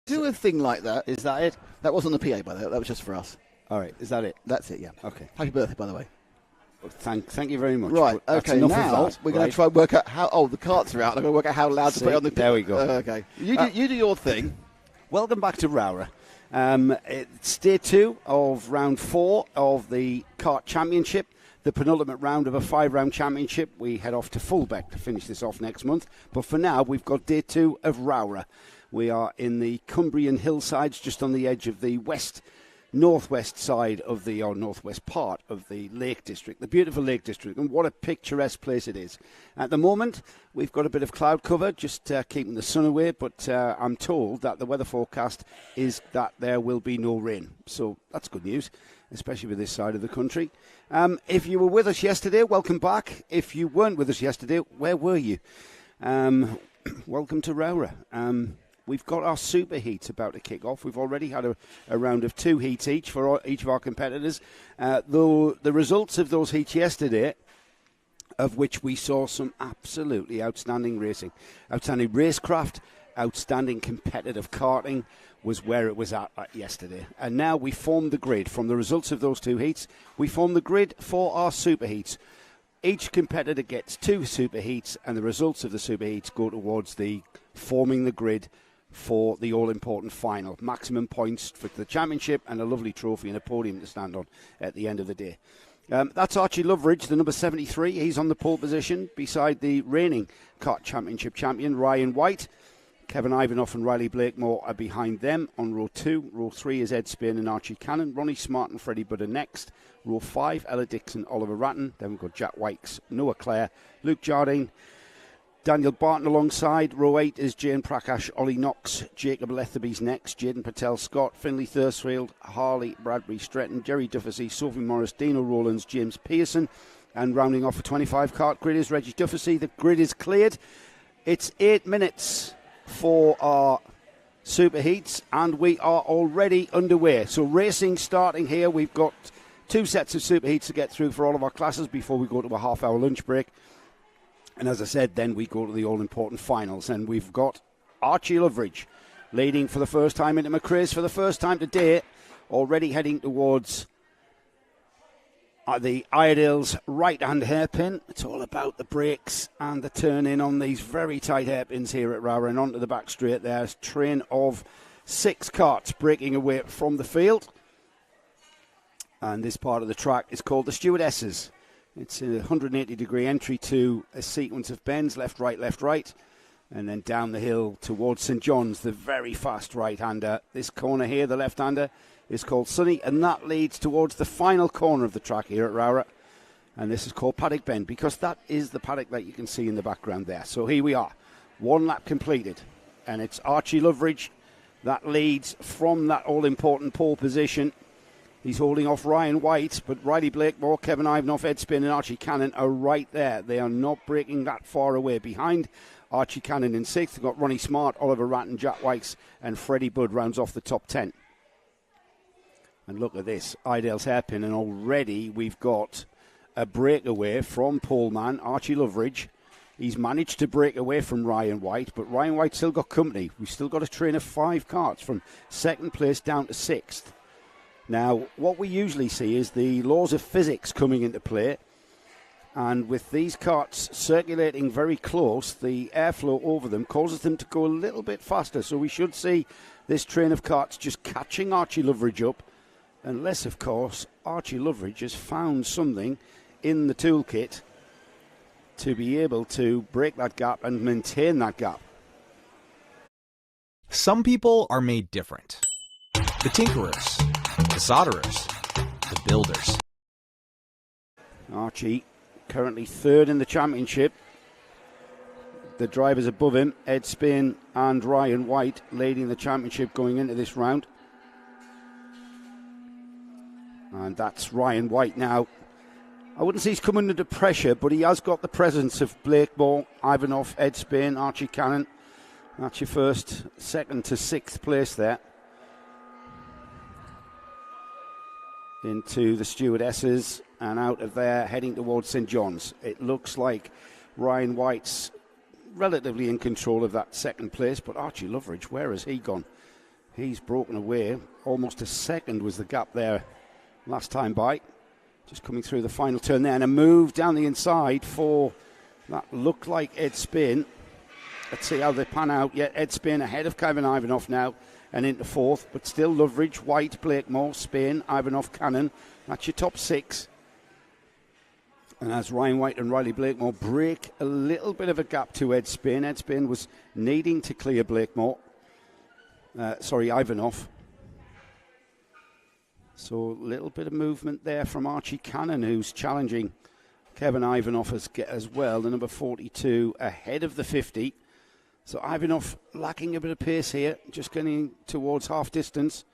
Do a thing like that. Is that it? That wasn't the PA, by the way. That was just for us. All right, is that it? That's it, yeah. Okay. Happy birthday, by the way. Well, thank you very much. Right, okay, now we're going to try and work out how... Oh, the carts are out. I'm going to work out how loud to put it on the... There we go. Okay. You do your thing. Welcome back to Rowrah. It's day 2 of round 4 of the kart championship, the penultimate round of a 5-round championship. We head off to Fullbeck to finish this off next month. But for now, we've got day 2 of Rowrah. We are in the Cumbrian hillsides, just on the edge of the northwest side of the, or northwest part of the Lake District, the beautiful Lake District, and what a picturesque place it is. At the moment, we've got a bit of cloud cover, just keeping the sun away, but I'm told that the weather forecast is that there will be no rain. So that's good news, especially with this side of the country. If you were with us yesterday, welcome back. If you weren't with us yesterday, where were you? Welcome to Rowrah. We've got our Superheat about to kick off. We've already had a round of 2 heats each for each of our competitors. Though the results of those heats yesterday, of which we saw some absolutely outstanding racing, outstanding racecraft, outstanding competitive karting, was where it was at yesterday. And now we formed the grid. From the results of those 2 heats, we formed the grid for our Superheats. Each competitor gets 2 Superheats, and the results of the Superheats go towards the forming the grid for the all-important final. Maximum points for the championship and a lovely trophy and a podium to stand on at the end of the day. That's Archie Loveridge, the number 73. He's on the pole position beside the reigning kart championship champion, Ryan White. Kevin Ivanoff and Riley Blakemore are behind them on row 2. Row 3 is Ed Spain and Archie Cannon. Ronnie Smart and Freddie Budder next. Row 5, Ella Dixon, Oliver Ratton. Then we've got Jack Wykes, Noah Clare, Luke Jardine, Daniel Barton alongside. Row 8 is Jane Prakash, Ollie Knox, Jacob Letherby's next, Jaden Patel Scott, Finley Thursfield, Harley Bradbury Stretton, Jerry Dufficy, Sophie Morris, Dino Rowlands, James Pearson. And rounding off a 25 kart grid is Reggie Dufficy. The grid is cleared. It's 8 minutes for our Superheats, and we are already underway. So racing starting here. We've got 2 sets of Superheats to get through for all of our classes before we go to a half-hour lunch break. And as I said, then we go to the all-important finals. And we've got Archie Loveridge leading for the first time into McRae's for the first time today, already heading towards the Iredale's right-hand hairpin. It's all about the brakes and the turn-in on these very tight hairpins here at Rowrah, and onto the back straight. There's a train of 6 karts breaking away from the field. And this part of the track is called the Stewardesses. It's a 180-degree entry to a sequence of bends, left, right, and then down the hill towards St John's, the very fast right-hander. This corner here, the left-hander, is called Sunny, and that leads towards the final corner of the track here at Rowrah. And this is called Paddock Bend, because that is the paddock that you can see in the background there. So here we are, 1 lap completed, and it's Archie Loveridge that leads from that all-important pole position. He's holding off Ryan White, but Riley Blakemore, Kevin Ivanoff, Ed Spin and Archie Cannon are right there. They are not breaking that far away. Behind Archie Cannon in 6th, they've got Ronnie Smart, Oliver Ratton, Jack Wykes and Freddie Budd rounds off the top 10. And look at this, Idale's hairpin, and already we've got a breakaway from poleman Archie Loveridge. He's managed to break away from Ryan White, but Ryan White still got company. We've still got a train of 5 karts from 2nd place down to 6th. Now, what we usually see is the laws of physics coming into play, and with these karts circulating very close, the airflow over them causes them to go a little bit faster. So we should see this train of karts just catching Archie Loveridge up, unless, of course, Archie Loveridge has found something in the toolkit to be able to break that gap and maintain that gap. Some people are made different. The tinkerers, the solderers, the builders. Archie currently 3rd in the championship. The drivers above him, Ed Spain and Ryan White, leading the championship going into this round. And that's Ryan White now. I wouldn't say he's coming under pressure, but he has got the presence of Blakemore, Ivanoff, Ed Spain, Archie Cannon. That's your first, 2nd to 6th place there. Into the Stewardesses, and out of there heading towards St John's. It looks like Ryan White's relatively in control of that 2nd place, but Archie Loveridge, where has he gone? He's broken away. Almost a second was the gap there last time by. Just coming through the final turn there. And a move down the inside for that looked like Ed Spain. Let's see how they pan out. Yeah, Ed Spain ahead of Kevin Ivanov now and into fourth. But still Loveridge, White, Blakemore, Spain, Ivanov, Cannon. That's your top 6. And as Ryan White and Riley Blakemore break a little bit of a gap to Ed Spain. Ed Spain was needing to clear Blakemore. Ivanov. So a little bit of movement there from Archie Cannon, who's challenging Kevin Ivanov as well. The number 42 ahead of the 50. So Ivanov lacking a bit of pace here, just getting towards half distance.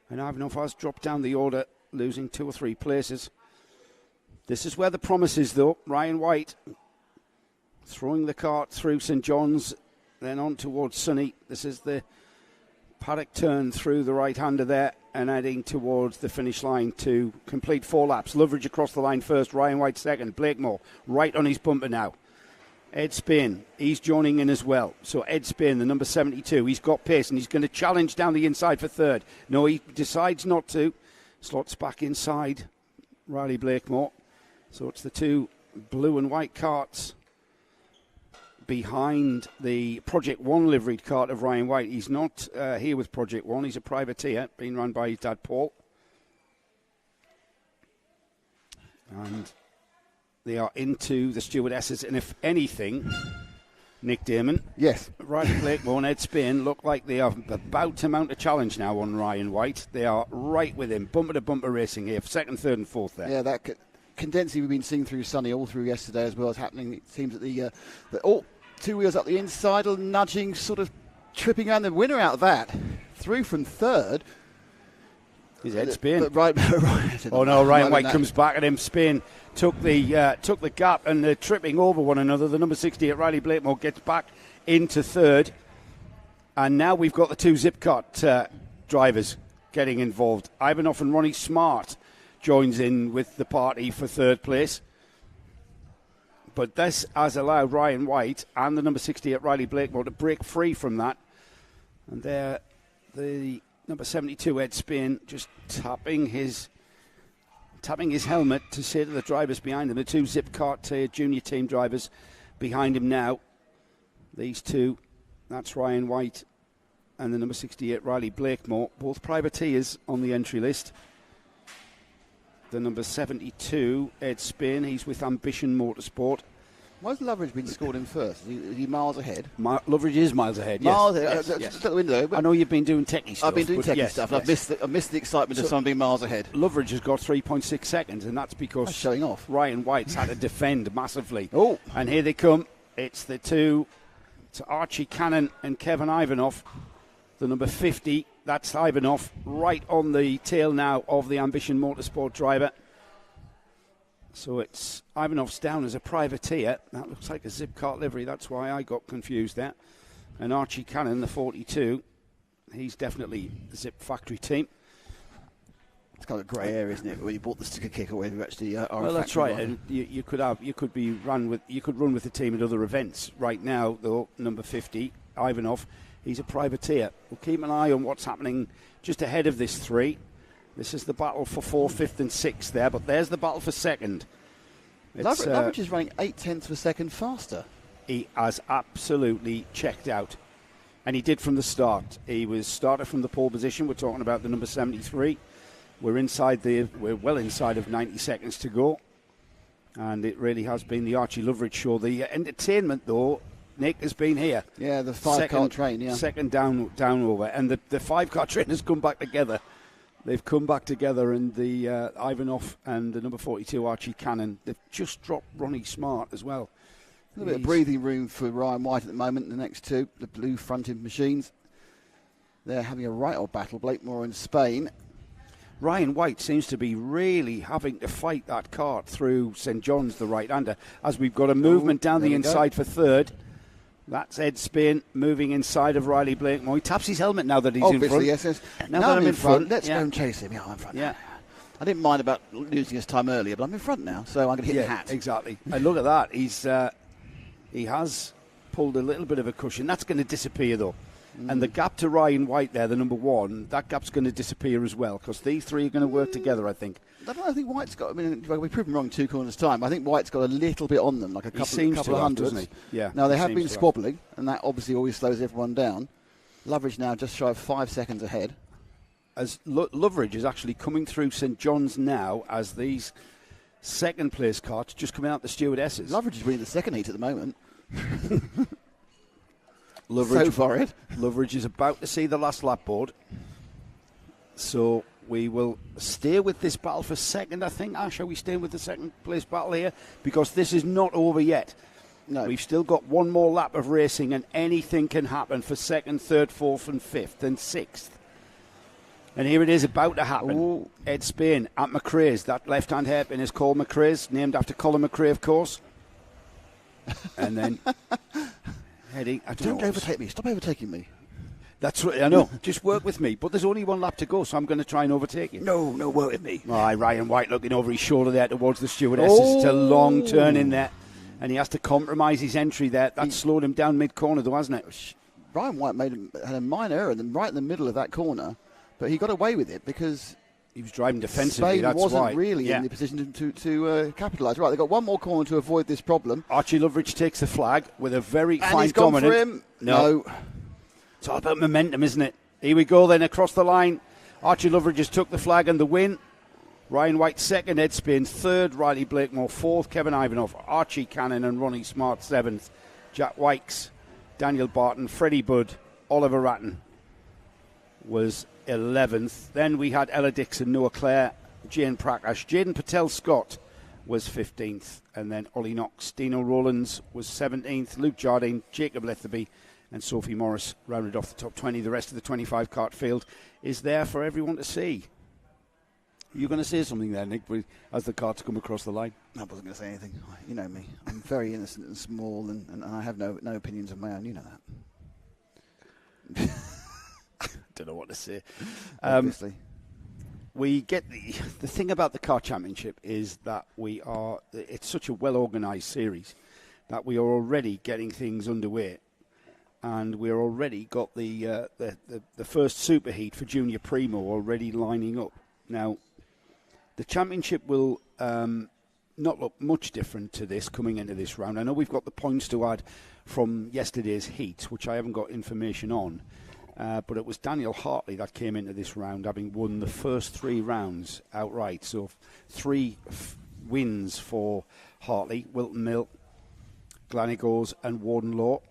And Ivanov has dropped down the order, losing 2 or 3 places. This is where the promise is, though. Ryan White throwing the cart through St John's, then on towards Sunny. This is the paddock turn through the right-hander there and heading towards the finish line to complete 4 laps. Loveridge across the line first, Ryan White second, Blakemore right on his bumper now. Ed Spain, he's joining in as well. So Ed Spain, the number 72, he's got pace and he's going to challenge down the inside for third. No, he decides not to. Slots back inside Riley Blakemore. So it's the 2 blue and white carts behind the Project One liveried cart of Ryan White. He's not here with Project One. He's a privateer being run by his dad, Paul. And they are into the stewardesses. And if anything, Nick Damon, yes, Riley Blakemore and Ed Spain look like they are about to mount a challenge now on Ryan White. They are right with him. Bumper to bumper racing here. Second, third and fourth there. Yeah, that condensing we've been seeing through Sunny all through yesterday as well as happening. It seems that the 2 wheels up the inside, nudging, sort of tripping around. The winner out of that, through from third. Is Ed Spain. Right. Oh no, Ryan White comes back at him. Spain took the gap and they're tripping over one another. The number 68, Riley Blakemore, gets back into third. And now we've got the 2 Zipcart drivers getting involved. Ivanov and Ronnie Smart joins in with the party for third place. But this has allowed Ryan White and the number 68 Riley Blakemore to break free from that. And there, the number 72 Ed Spain just tapping his helmet to say to the drivers behind him, the 2 Zipcart junior team drivers behind him now. These 2, that's Ryan White and the number 68 Riley Blakemore, both privateers on the entry list. The number 72, Ed Spain, he's with Ambition Motorsport. Why's Loveridge been scored in first? Is he miles ahead? Loveridge is miles ahead, yes. Miles ahead? Yes, Just at the window. I know you've been doing techie stuff. I've been doing techie stuff. Yes. I've missed the excitement of someone being miles ahead. Loveridge has got 3.6 seconds, and that's because showing off. Ryan White's had to defend massively. Oh. And here they come. It's the 2, it's Archie Cannon and Kevin Ivanov. The number 50, that's Ivanov, right on the tail now of the Ambition Motorsport driver. So it's Ivanov's down as a privateer. That looks like a Zipcart livery. That's why I got confused there. And Archie Cannon, the 42, he's definitely the Zip factory team. It's kind of a grey area, isn't it? When you bought the sticker kick away, you actually are. Well, that's right. And you could run with the team at other events. Right now, though, number 50, Ivanov, he's a privateer. We'll keep an eye on what's happening just ahead of this 3. This is the battle for 4th, 5th and 6th there, but there's the battle for 2nd. Loveridge is running 0.8 of a second faster. He has absolutely checked out. And he did from the start. He was started from the pole position. We're talking about the number 73. We're well inside of 90 seconds to go. And it really has been the Archie Loveridge show. The entertainment, though, Nick, has been here. Yeah, the 5-car train, yeah. Second down over. And the 5-car train has come back together. They've come back together, and the Ivanov and the number 42 Archie Cannon, they've just dropped Ronnie Smart as well. A little bit of breathing room for Ryan White at the moment. The next 2, the blue-fronted machines, they're having a right old battle, Blakemore and Spain. Ryan White seems to be really having to fight that cart through St John's, the right-hander, as we've got a movement down the inside for third. That's Ed Spain moving inside of Riley Blakemore. He taps his helmet now that he's in front. Yes. Now that I'm in front, let's go and chase him. Yeah, I'm in front. Yeah. I didn't mind about losing his time earlier, but I'm in front now, so I'm going to hit the hat. Exactly. And look at that. He has pulled a little bit of a cushion. That's going to disappear, though. And the gap to Ryan White there, the number 1, that gap's going to disappear as well, because these three are going to work together, I think. I think White's got. I mean, we've proven wrong 2 corners time. I think White's got a little bit on them, like a couple of hundreds. Doesn't he? Yeah. Now they have been squabbling, and that obviously always slows everyone down. Loveridge now just shy of 5 seconds ahead. As Loveridge is actually coming through St John's now, as these second place carts just coming out the stewardesses. Loveridge is winning the second heat at the moment. Loveridge, so far it. Loveridge is about to see the last lap board. So we will stay with this battle for second, I think. Ash, are we staying with the second place battle here? Because this is not over yet. No. We've still got one more lap of racing, and anything can happen for second, third, fourth and fifth and sixth. And here it is about to happen. Ooh. Ed Spain at McRae's. That left-hand hairpin is called McRae's, named after Colin McRae, of course. And then heading... Don't overtake me. Stop overtaking me. That's right, I know. Just work with me. But there's only one lap to go, so I'm going to try and overtake you. No, work with me. Ryan White looking over his shoulder there towards the stewardesses. It's a long turn in there, and he has to compromise his entry there. That slowed him down mid-corner, though, hasn't it? Ryan White had a minor error right in the middle of that corner, but he got away with it because he was driving defensively. Spain that's wasn't why. really in the position to capitalise. Right, they've got one more corner to avoid this problem. Archie Loveridge takes the flag with a very and fine he's gone dominant. for him. No. It's all about momentum, isn't it? Here we go then across the line. Archie Loveridge has took the flag and the win. Ryan White second, Ed Spain third, Riley Blakemore fourth, Kevin Ivanov, Archie Cannon and Ronnie Smart seventh, Jack Wykes, Daniel Barton, Freddie Budd, Oliver Ratton was 11th. Then we had Ella Dixon, Noah Clare, Jane Prakash, Jaden Patel Scott was 15th, and then Ollie Knox, Dino Rowlands was 17th, Luke Jardine, Jacob Letherby and Sophie Morris rounded off the top 20. The rest of the 25 cart field is there for everyone to see. You're going to say something there, Nick, as the carts come across the line? I wasn't going to say anything. You know me. I'm very innocent and small, and I have no opinions of my own. You know that. Don't know what to say. Obviously. We get the thing about the car championship is that it's such a well organised series that we are already getting things underway, and we're already got the first Superheat for Junior Primo already lining up. Now, the championship will not look much different to this coming into this round. I know we've got the points to add from yesterday's heat, which I haven't got information on. But it was Daniel Hartley that came into this round, having won the first 3 rounds outright. So 3 wins for Hartley, Wilton Mill, Glanigos and Warden Law.